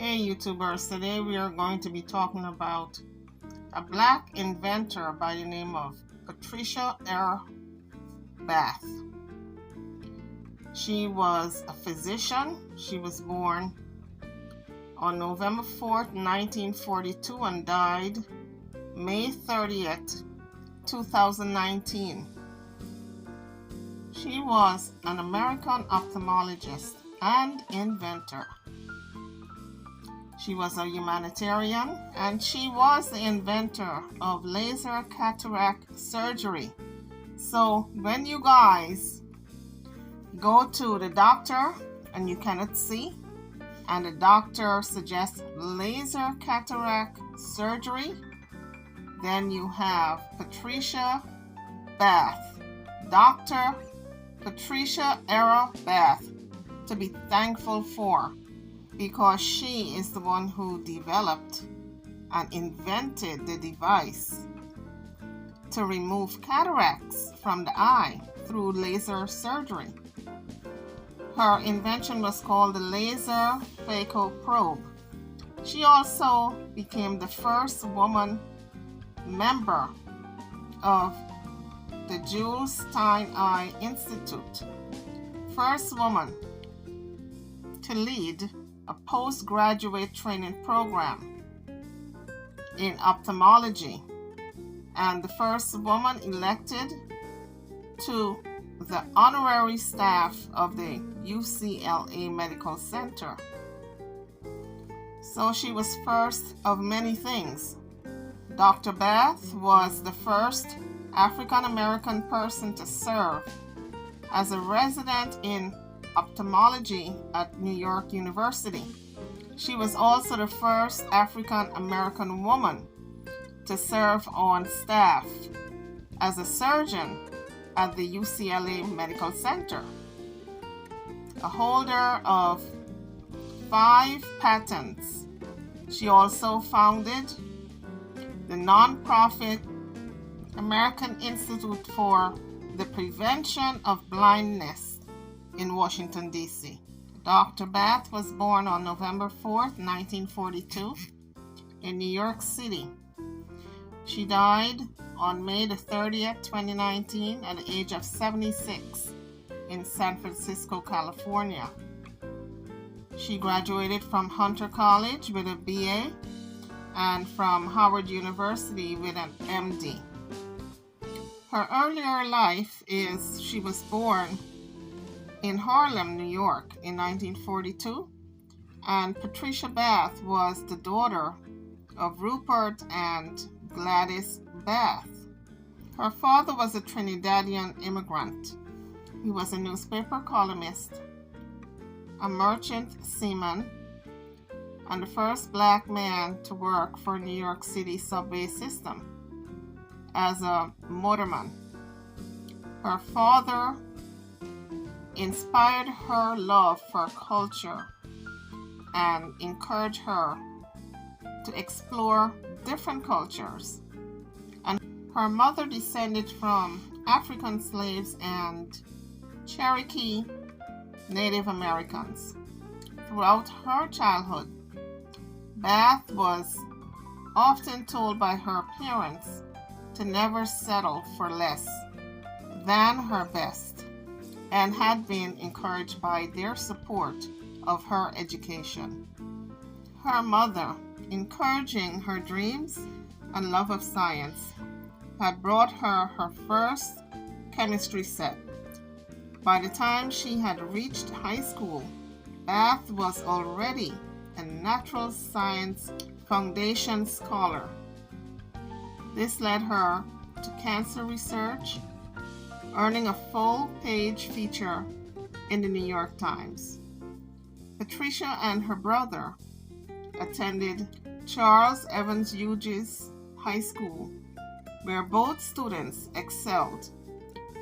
Hey YouTubers, today we are going to be talking about a black inventor by the name of Patricia Bath. She was a physician. She was born on November 4th, 1942 and died May 30th, 2019. She was an American ophthalmologist and inventor. She was a humanitarian, and she was the inventor of laser cataract surgery. So when you guys go to the doctor and you cannot see, and the doctor suggests laser cataract surgery, then you have Patricia Bath, Dr. Patricia Bath, to be thankful for, because she is the one who developed and invented the device to remove cataracts from the eye through laser surgery. Her invention was called the laser phaco probe. She also became the first woman member of the Jules Stein Eye Institute, first woman to lead a postgraduate training program in ophthalmology, and the first woman elected to the honorary staff of the UCLA Medical Center. So she was first of many things. Dr. Bath was the first African American person to serve as a resident in ophthalmology at New York University. She was also the first African American woman to serve on staff as a surgeon at the UCLA Medical Center. A holder of 5 patents, she also founded the nonprofit American Institute for the Prevention of Blindness in Washington, D.C. Dr. Bath was born on November 4th, 1942 in New York City. She died on May the 30th, 2019 at the age of 76 in San Francisco, California. She graduated from Hunter College with a BA and from Howard University with an MD. Her earlier life is she was born in Harlem, New York in 1942, and Patricia Bath was the daughter of Rupert and Gladys Bath. Her father was a Trinidadian immigrant. He was a newspaper columnist, a merchant seaman, and the first black man to work for New York City subway system as a motorman. Her father inspired her love for culture and encouraged her to explore different cultures. And her mother descended from African slaves and Cherokee Native Americans. Throughout her childhood, Bath was often told by her parents to never settle for less than her best, and had been encouraged by their support of her education. Her mother, encouraging her dreams and love of science, had brought her her first chemistry set. By the time she had reached high school, Bath was already a natural science foundation scholar. This led her to cancer research, earning a full-page feature in the New York Times. Patricia and her brother attended Charles Evans Hughes High School, where both students excelled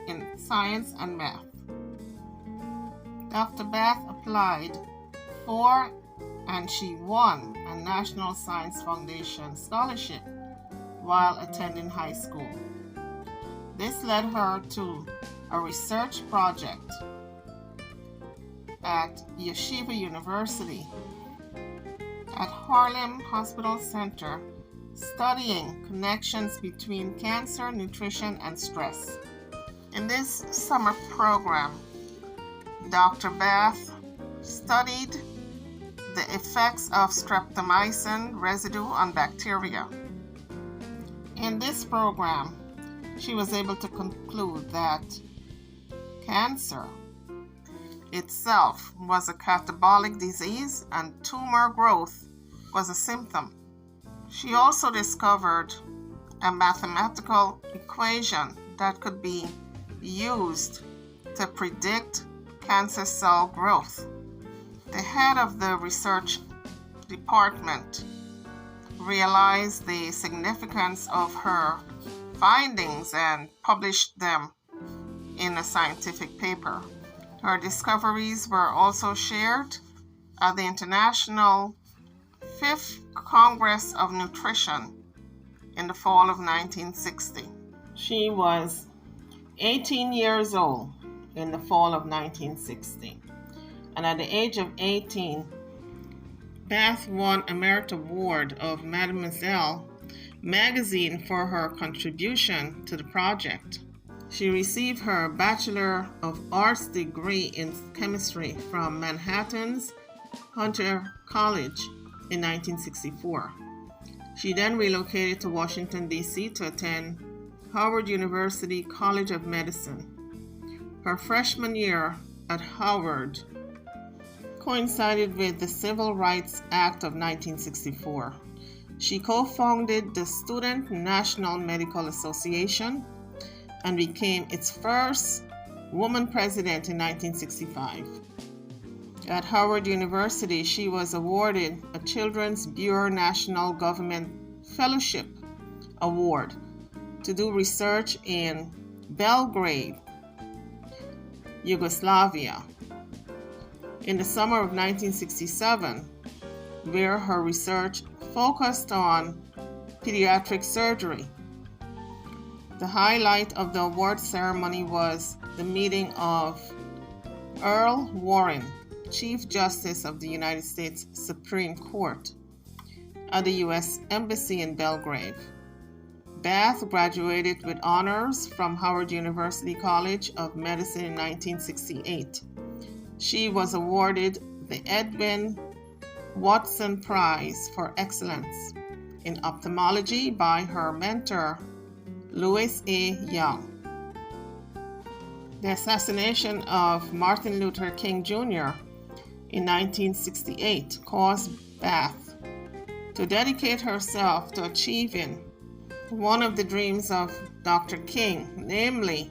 in science and math. Dr. Bath applied for and she won a National Science Foundation scholarship while attending high school. This led her to a research project at Yeshiva University at Harlem Hospital Center studying connections between cancer, nutrition, and stress. In this summer program, Dr. Beth studied the effects of streptomycin residue on bacteria. In this program, she was able to conclude that cancer itself was a catabolic disease and tumor growth was a symptom. She also discovered a mathematical equation that could be used to predict cancer cell growth. The head of the research department realized the significance of her findings and published them in a scientific paper. Her discoveries were also shared at the International 5th Congress of Nutrition in the fall of 1960. She was 18 years old in the fall of 1960. And at the age of 18, Beth won a Merit Award of Mademoiselle magazine for her contribution to the project. She received her Bachelor of Arts degree in chemistry from Manhattan's Hunter College in 1964. She then relocated to Washington, D.C. to attend Howard University College of Medicine. Her freshman year at Howard coincided with the Civil Rights Act of 1964. She co-founded the Student National Medical Association and became its first woman president in 1965. At Howard University, she was awarded a Children's Bureau National Government Fellowship Award to do research in Belgrade, Yugoslavia, in the summer of 1967, where her research focused on pediatric surgery. The highlight of the award ceremony was the meeting of Earl Warren, Chief Justice of the United States Supreme Court, at the U.S. Embassy in Belgrade. Beth graduated with honors from Howard University College of Medicine in 1968. She was awarded the Edwin Watson Prize for Excellence in Ophthalmology by her mentor, Louis A. Young. The assassination of Martin Luther King Jr. in 1968 caused Beth to dedicate herself to achieving one of the dreams of Dr. King, namely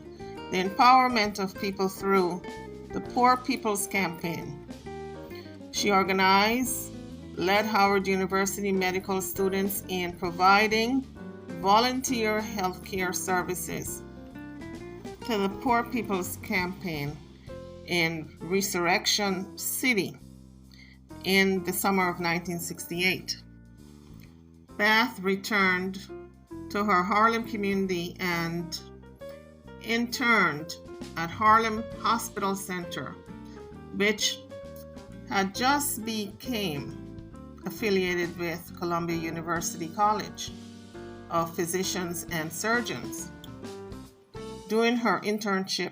the empowerment of people through the Poor People's Campaign. She led Howard University medical students in providing volunteer healthcare services to the Poor People's Campaign in Resurrection City in the summer of 1968. Beth returned to her Harlem community and interned at Harlem Hospital Center, which had just become affiliated with Columbia University College of Physicians and Surgeons. During her internship,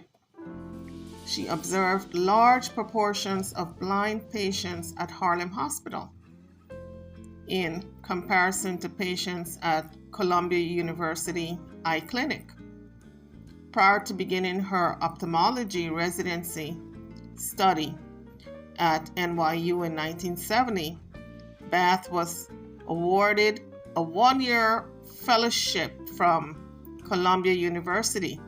she observed large proportions of blind patients at Harlem Hospital in comparison to patients at Columbia University Eye Clinic. Prior to beginning her ophthalmology residency study at NYU in 1970, Beth was awarded a one-year fellowship from Columbia University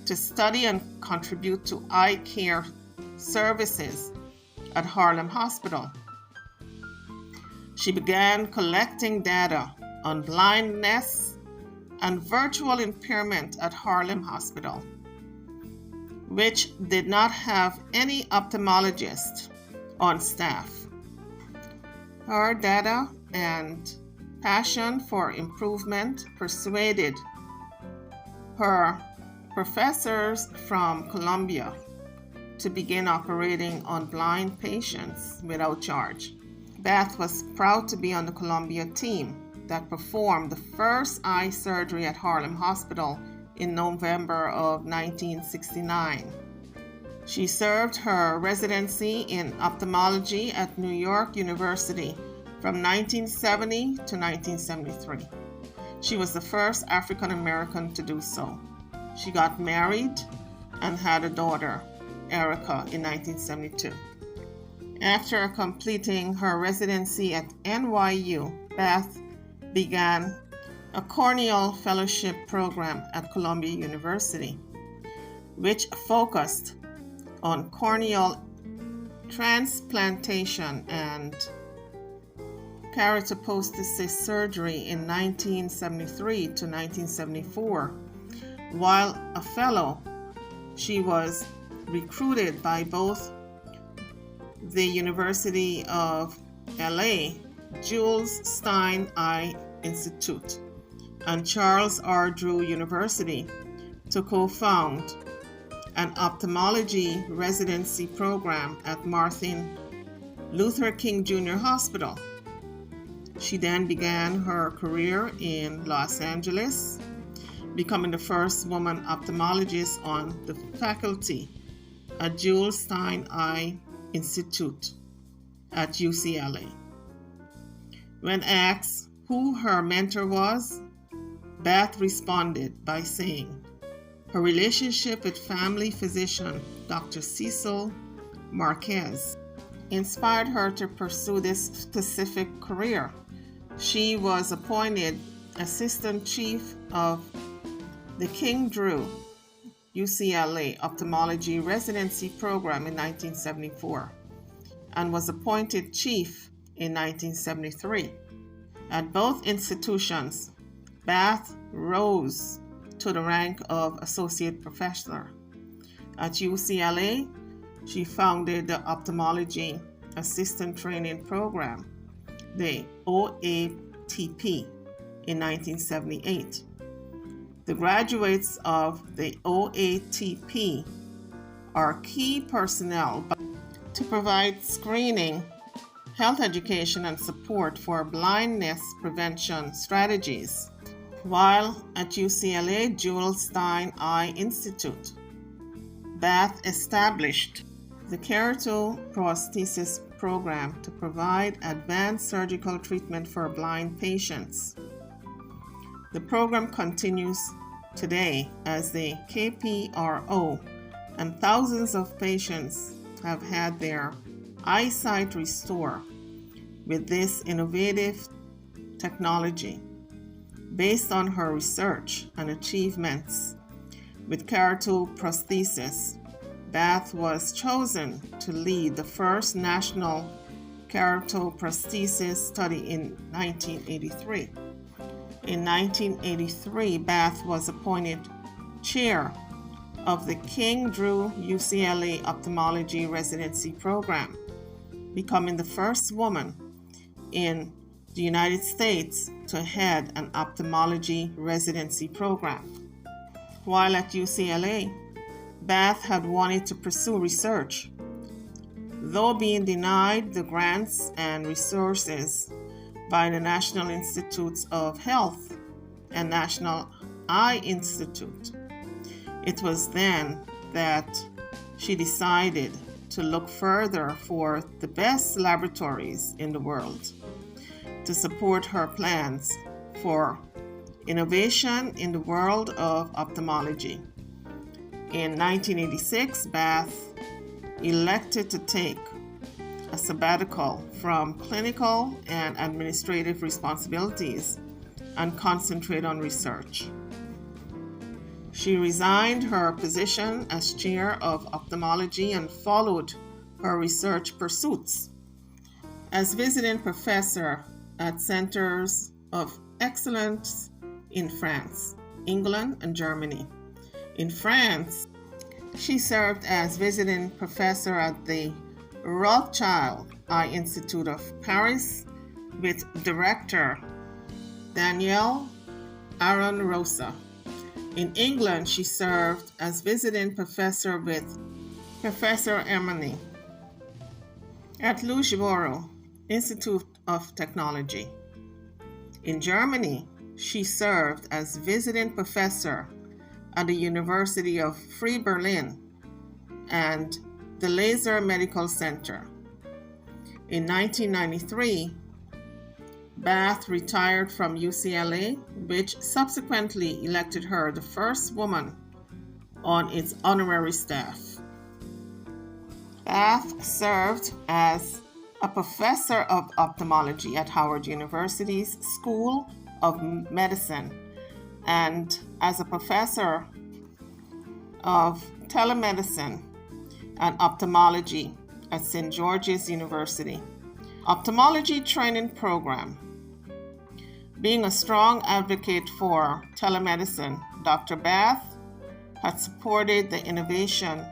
to study and contribute to eye care services at Harlem Hospital. She began collecting data on blindness and virtual impairment at Harlem Hospital, which did not have any ophthalmologist on staff. Her data and passion for improvement persuaded her professors from Columbia to begin operating on blind patients without charge. Beth was proud to be on the Columbia team that performed the first eye surgery at Harlem Hospital in November of 1969. She served her residency in ophthalmology at New York University from 1970 to 1973. She was the first African American to do so. She got married and had a daughter, Erica, in 1972. After completing her residency at NYU, Beth began a corneal fellowship program at Columbia University, which focused on corneal transplantation and keratopostasis surgery in 1973 to 1974. While a fellow, she was recruited by both the University of LA Jules Stein Eye Institute and Charles R. Drew University to co-found an ophthalmology residency program at Martin Luther King Jr. Hospital. She then began her career in Los Angeles, becoming the first woman ophthalmologist on the faculty at Jules Stein Eye Institute at UCLA. When asked who her mentor was, Beth responded by saying her relationship with family physician Dr. Cecil Marquez inspired her to pursue this specific career. She was appointed Assistant Chief of the King Drew UCLA Ophthalmology Residency Program in 1974 and was appointed Chief in 1973. At both institutions, Beth rose to the rank of Associate Professor. At UCLA, she founded the Ophthalmology Assistant Training Program, the OATP, in 1978. The graduates of the OATP are key personnel to provide screening, health education, and support for blindness prevention strategies. While at UCLA Jules Stein Eye Institute, Beth established the keratoprosthesis program to provide advanced surgical treatment for blind patients. The program continues today as the KPRO, and thousands of patients have had their eyesight restored with this innovative technology. Based on her research and achievements with keratoprosthesis, Beth was chosen to lead the first national keratoprosthesis study in 1983. In 1983, Beth was appointed chair of the King Drew UCLA Ophthalmology Residency Program, becoming the first woman in the United States to head an ophthalmology residency program. While at UCLA, Beth had wanted to pursue research, though being denied the grants and resources by the National Institutes of Health and National Eye Institute. It was then that she decided to look further for the best laboratories in the world to support her plans for innovation in the world of ophthalmology. In 1986, Beth elected to take a sabbatical from clinical and administrative responsibilities and concentrate on research. She resigned her position as chair of ophthalmology and followed her research pursuits. As visiting professor at Centers of Excellence in France, England, and Germany. In France, she served as visiting professor at the Rothschild Eye Institute of Paris with director Danielle Aron Rosa. In England, she served as visiting professor with Professor Emily. At Loughborough Institute of Technology. In Germany, she served as visiting professor at the University of Free Berlin and the Laser Medical Center. In 1993, Bath retired from UCLA, which subsequently elected her the first woman on its honorary staff. Bath served as a professor of ophthalmology at Howard University's School of Medicine and as a professor of telemedicine and ophthalmology at St. George's University. Ophthalmology Training Program. Being a strong advocate for telemedicine, Dr. Bath had supported the innovation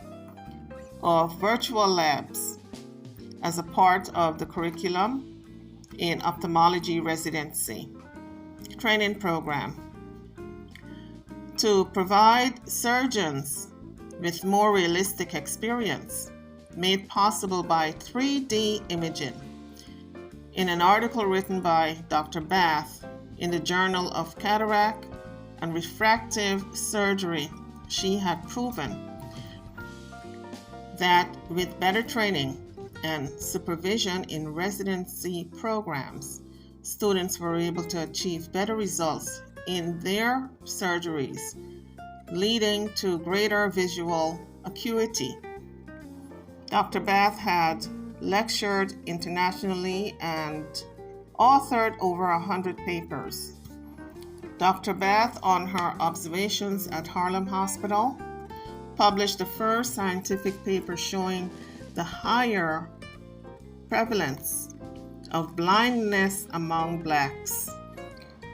of virtual labs as a part of the curriculum in ophthalmology residency training program to provide surgeons with more realistic experience made possible by 3D imaging. In an article written by Dr. Bath in the Journal of Cataract and Refractive Surgery, she had proven that with better training and supervision in residency programs, students were able to achieve better results in their surgeries, leading to greater visual acuity. Dr. Bath had lectured internationally and authored over 100 papers. Dr. Bath, on her observations at Harlem Hospital, published the first scientific paper showing the higher prevalence of blindness among blacks.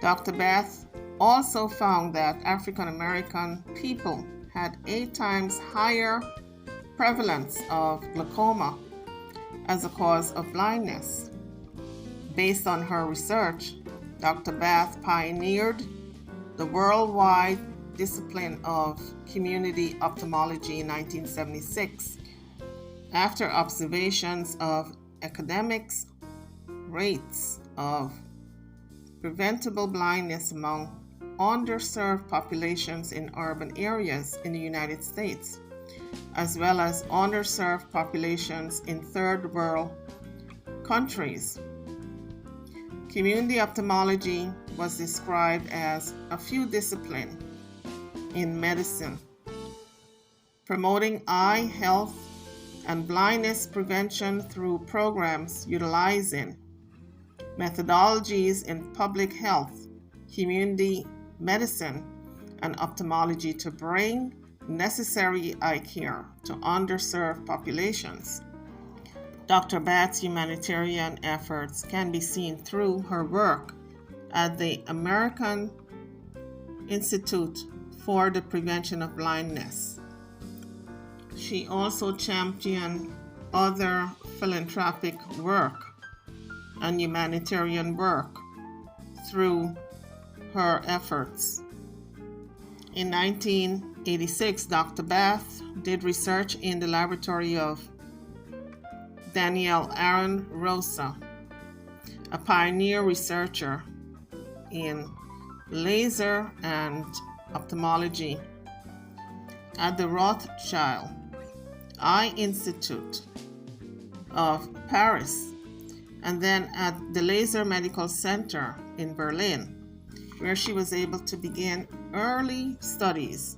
Dr. Bath also found that African American people had 8 times higher prevalence of glaucoma as a cause of blindness. Based on her research, Dr. Bath pioneered the worldwide discipline of community ophthalmology in 1976 after observations of academics' rates of preventable blindness among underserved populations in urban areas in the United States, as well as underserved populations in third world countries. Community ophthalmology was described as a few discipline in medicine, promoting eye health and blindness prevention through programs utilizing methodologies in public health, community medicine, and ophthalmology to bring necessary eye care to underserved populations. Dr. Bath's humanitarian efforts can be seen through her work at the American Institute for the Prevention of Blindness. She also championed other philanthropic work and humanitarian work through her efforts. In 1986, Dr. Bath did research in the laboratory of Daniel Aaron Rosa, a pioneer researcher in laser and ophthalmology at the Rothschild Eye Institute of Paris, and then at the Laser Medical Center in Berlin, where she was able to begin early studies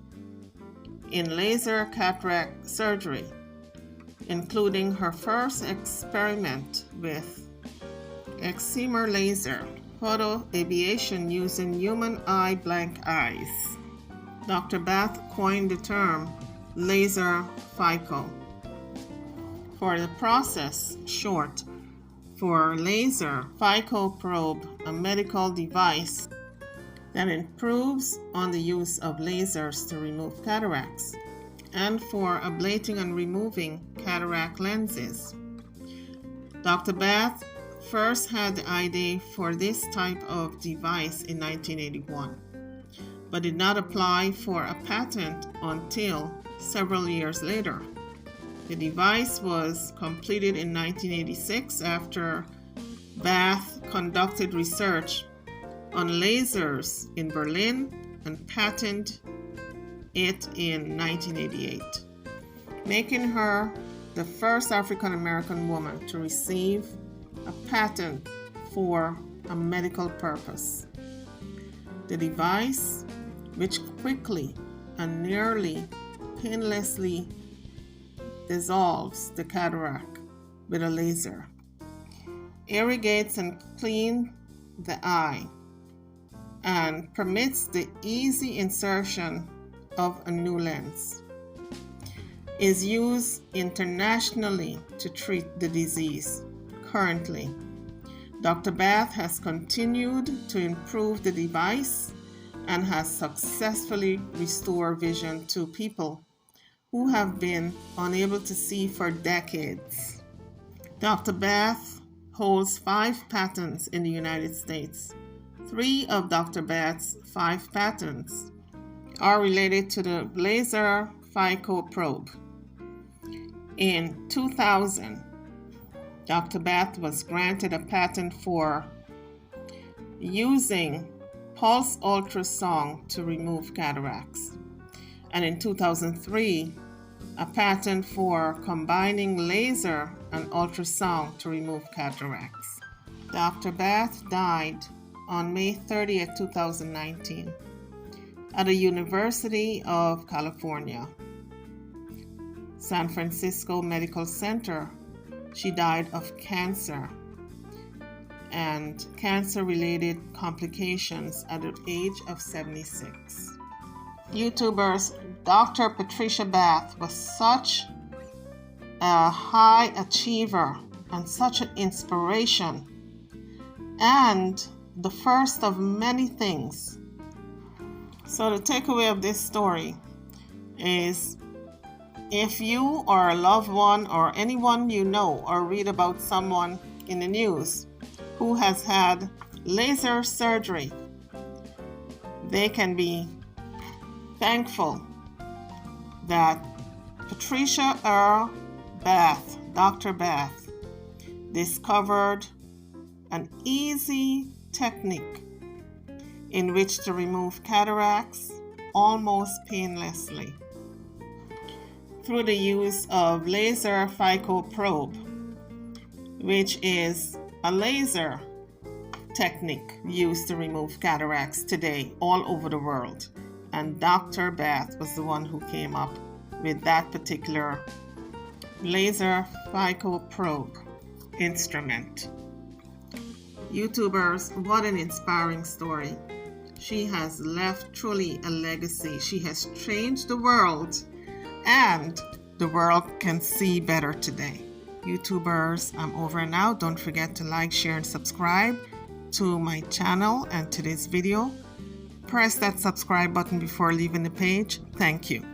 in laser cataract surgery, including her first experiment with excimer laser photoablation using human eye blank eyes. Dr. Bath coined the term laser phyco for the process, short for laser phyco probe, a medical device that improves on the use of lasers to remove cataracts, and for ablating and removing cataract lenses. Dr. Bath first had the idea for this type of device in 1981, but did not apply for a patent until several years later. The device was completed in 1986 after Bath conducted research on lasers in Berlin and patented it in 1988, making her the first African American woman to receive a patent for a medical purpose. The device, which quickly and nearly painlessly dissolves the cataract with a laser, irrigates and cleans the eye, and permits the easy insertion of a new lens, is used internationally to treat the disease. Currently, Dr. Bath has continued to improve the device and has successfully restored vision to people who have been unable to see for decades. Dr. Bath holds 5 patents in the United States. 3 of Dr. Bath's 5 patents are related to the laser phyco probe. In 2000, Dr. Bath was granted a patent for using pulse ultrasound to remove cataracts. And in 2003, a patent for combining laser and ultrasound to remove cataracts. Dr. Bath died on May 30, 2019, at the University of California, San Francisco Medical Center. She died of cancer and cancer-related complications at the age of 76. YouTubers, Dr. Patricia Bath was such a high achiever and such an inspiration, and the first of many things. So the takeaway of this story is, if you or a loved one or anyone you know or read about someone in the news who has had laser surgery, they can be thankful that Patricia Bath, Dr. Bath, discovered an easy technique in which to remove cataracts almost painlessly through the use of laser phyco probe, which is a laser technique used to remove cataracts today all over the world. And Dr. Bath was the one who came up with that particular laser phyco probe instrument. YouTubers, what an inspiring story. She has left truly a legacy. She has changed the world, and the world can see better today. YouTubers, I'm over now. Don't forget to like, share, and subscribe to my channel and to this video. Press that subscribe button before leaving the page. Thank you.